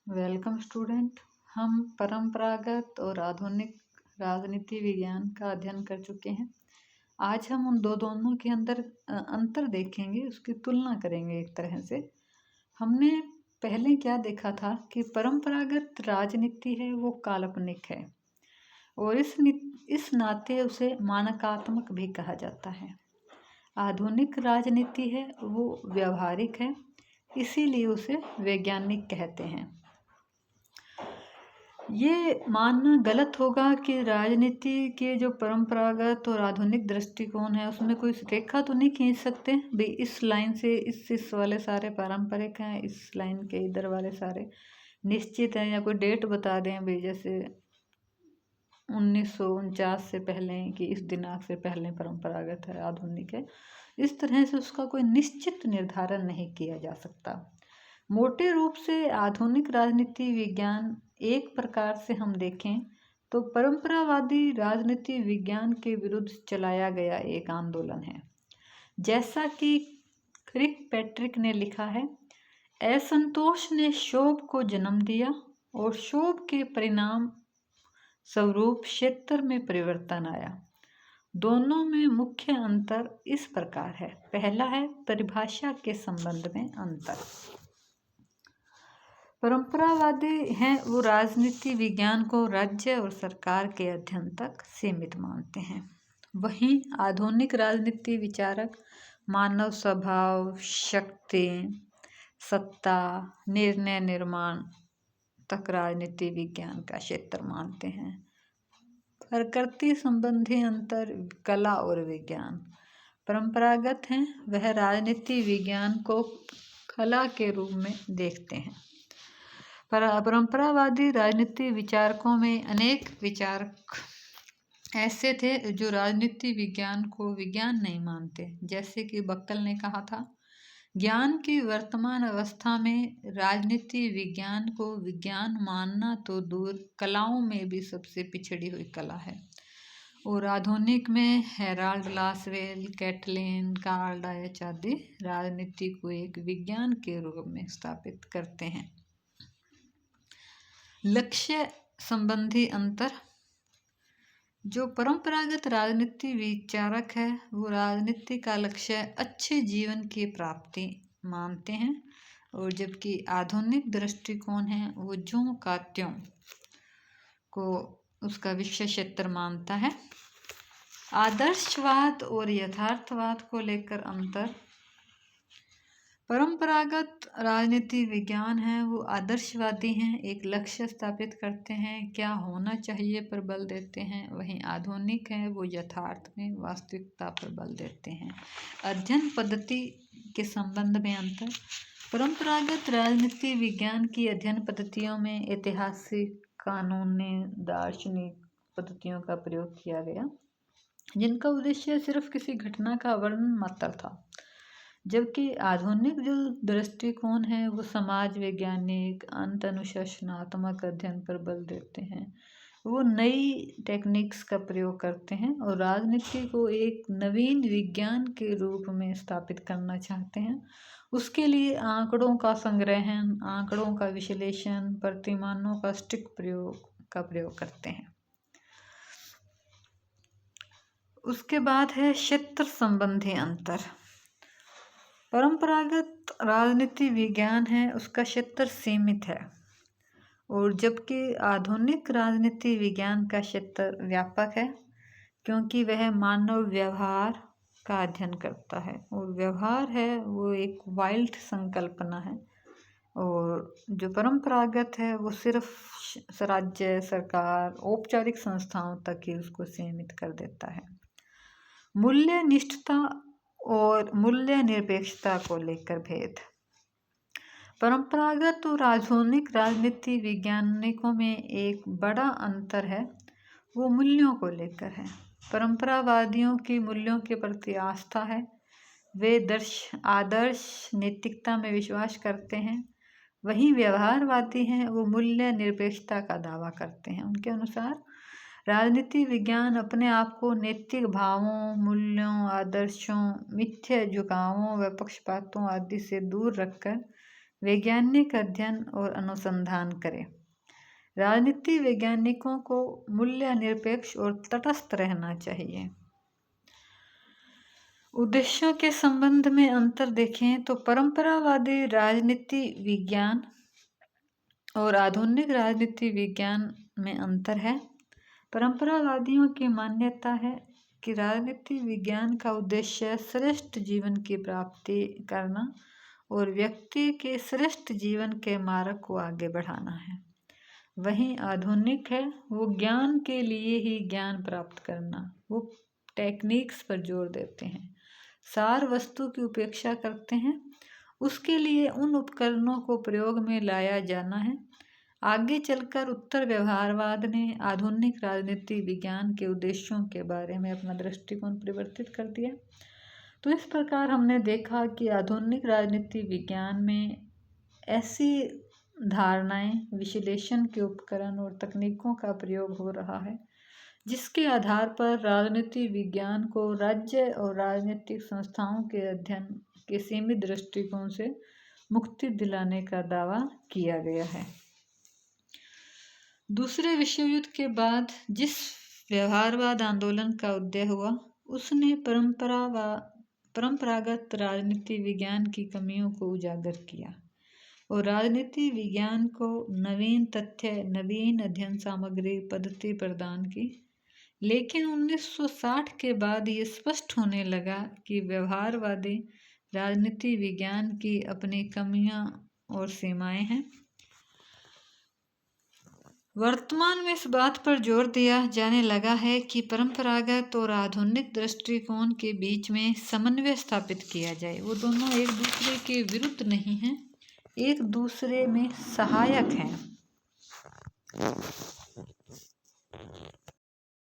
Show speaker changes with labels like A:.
A: Welcome student. हम परंपरागत और आधुनिक राजनीति विज्ञान का अध्ययन कर चुके हैं। आज हम उन दोनों के अंदर अंतर देखेंगे, उसकी तुलना करेंगे। एक तरह से हमने पहले क्या देखा था कि परंपरागत राजनीति है वो काल्पनिक है और इस नाते उसे मानकात्मक भी कहा जाता है। आधुनिक राजनीति है वो व्यवहारिक है, इसीलिए उसे वैज्ञानिक कहते हैं। ये मानना गलत होगा कि राजनीति के जो परंपरागत और आधुनिक दृष्टिकोण है उसमें कोई रेखा तो नहीं खींच सकते भाई, इस लाइन से इस वाले सारे पारंपरिक हैं, इस लाइन के इधर वाले सारे निश्चित हैं, या कोई डेट बता दें भाई जैसे 1949 से पहले कि इस दिनांक से पहले परंपरागत है आधुनिक है। इस तरह से उसका कोई निश्चित निर्धारण नहीं किया जा सकता। मोटे रूप से आधुनिक राजनीति विज्ञान एक प्रकार से हम देखें तो परंपरावादी राजनीति विज्ञान के विरुद्ध चलाया गया एक आंदोलन है। जैसा कि क्रिक पैट्रिक ने लिखा है, असंतोष ने क्षोभ को जन्म दिया और क्षोभ के परिणाम स्वरूप क्षेत्र में परिवर्तन आया। दोनों में मुख्य अंतर इस प्रकार है। पहला है परिभाषा के संबंध में अंतर। परंपरावादी हैं वो राजनीति विज्ञान को राज्य और सरकार के अध्ययन तक सीमित मानते हैं। वहीं आधुनिक राजनीति विचारक मानव स्वभाव, शक्ति, सत्ता, निर्णय निर्माण तक राजनीति विज्ञान का क्षेत्र मानते हैं। प्रकृति संबंधी अंतर कला और विज्ञान। परंपरागत हैं वह राजनीति विज्ञान को कला के रूप में देखते हैं। परंपरावादी राजनीति विचारकों में अनेक विचारक ऐसे थे जो राजनीति विज्ञान को विज्ञान नहीं मानते। जैसे कि बक्कल ने कहा था, ज्ञान की वर्तमान अवस्था में राजनीति विज्ञान को विज्ञान मानना तो दूर, कलाओं में भी सबसे पिछड़ी हुई कला है। और आधुनिक में Herald Lasswell, Caitlin, Karl Deutsche आदि राजनीति को एक विज्ञान के रूप में स्थापित करते हैं। लक्ष्य संबंधी अंतर। जो परंपरागत राजनीति विचारक है वो राजनीति का लक्ष्य अच्छे जीवन की प्राप्ति मानते हैं, और जबकि आधुनिक दृष्टिकोण है वो ज्यों का त्यों को उसका विषय क्षेत्र मानता है। आदर्शवाद और यथार्थवाद को लेकर अंतर। परंपरागत राजनीति विज्ञान है वो आदर्शवादी हैं, एक लक्ष्य स्थापित करते हैं, क्या होना चाहिए पर बल देते हैं। वहीं आधुनिक है वो यथार्थ में वास्तविकता पर बल देते हैं। अध्ययन पद्धति के संबंध में अंतर। परंपरागत राजनीति विज्ञान की अध्ययन पद्धतियों में ऐतिहासिक, कानूनी, दार्शनिक पद्धतियों का प्रयोग किया गया, जिनका उद्देश्य सिर्फ किसी घटना का वर्णन मात्र था। जबकि आधुनिक जो दृष्टिकोण है वो समाज वैज्ञानिक, अंत अनुशासनात्मक अध्ययन पर बल देते हैं। वो नई टेक्निक्स का प्रयोग करते हैं और राजनीति को एक नवीन विज्ञान के रूप में स्थापित करना चाहते हैं। उसके लिए आंकड़ों का संग्रहण, आंकड़ों का विश्लेषण, प्रतिमानों का सटीक प्रयोग करते हैं। उसके बाद है क्षेत्र संबंधी अंतर। परंपरागत राजनीति विज्ञान है उसका क्षेत्र सीमित है, और जबकि आधुनिक राजनीति विज्ञान का क्षेत्र व्यापक है, क्योंकि वह मानव व्यवहार का अध्ययन करता है। और व्यवहार है वो एक वाइल्ड संकल्पना है, और जो परंपरागत है वो सिर्फ राज्य, सरकार, औपचारिक संस्थाओं तक ही उसको सीमित कर देता है। मूल्य निष्ठता और मूल्य निरपेक्षता को लेकर भेद। परंपरागत और आधुनिक राजनीति वैज्ञानिकों में एक बड़ा अंतर है वो मूल्यों को लेकर है। परंपरावादियों की मूल्यों के प्रति आस्था है, वे आदर्श नैतिकता में विश्वास करते हैं। वहीं व्यवहारवादी हैं वो मूल्य निरपेक्षता का दावा करते हैं। उनके अनुसार राजनीति विज्ञान अपने आप को नैतिक भावों, मूल्यों, आदर्शों, मिथ्या झुकावों व पक्षपातों आदि से दूर रखकर वैज्ञानिक अध्ययन और अनुसंधान करें। राजनीति वैज्ञानिकों को मूल्य निरपेक्ष और तटस्थ रहना चाहिए। उद्देश्यों के संबंध में अंतर देखें तो परंपरावादी राजनीति विज्ञान और आधुनिक राजनीति विज्ञान में अंतर है। परंपरावादियों की मान्यता है कि राजनीति विज्ञान का उद्देश्य श्रेष्ठ जीवन की प्राप्ति करना और व्यक्ति के श्रेष्ठ जीवन के मार्ग को आगे बढ़ाना है। वहीं आधुनिक है वो ज्ञान के लिए ही ज्ञान प्राप्त करना, वो टेक्निक्स पर जोर देते हैं, सार वस्तु की उपेक्षा करते हैं, उसके लिए उन उपकरणों को प्रयोग में लाया जाना है। आगे चलकर उत्तर व्यवहारवाद ने आधुनिक राजनीति विज्ञान के उद्देश्यों के बारे में अपना दृष्टिकोण परिवर्तित कर दिया। तो इस प्रकार हमने देखा कि आधुनिक राजनीति विज्ञान में ऐसी धारणाएं, विश्लेषण के उपकरण और तकनीकों का प्रयोग हो रहा है जिसके आधार पर राजनीति विज्ञान को राज्य और राजनीतिक संस्थाओं के अध्ययन के सीमित दृष्टिकोण से मुक्ति दिलाने का दावा किया गया है। दूसरे विश्व युद्ध के बाद जिस व्यवहारवाद आंदोलन का उदय हुआ उसने परंपरागत राजनीति विज्ञान की कमियों को उजागर किया और राजनीति विज्ञान को नवीन तथ्य, नवीन अध्ययन सामग्री, पद्धति प्रदान की। लेकिन 1960 के बाद ये स्पष्ट होने लगा कि व्यवहारवादी राजनीति विज्ञान की अपनी कमियां और सीमाएं हैं। वर्तमान में इस बात पर जोर दिया जाने लगा है कि परंपरागत और आधुनिक दृष्टिकोण के बीच में समन्वय स्थापित किया जाए। वो दोनों एक दूसरे के विरुद्ध नहीं हैं, एक दूसरे में सहायक हैं।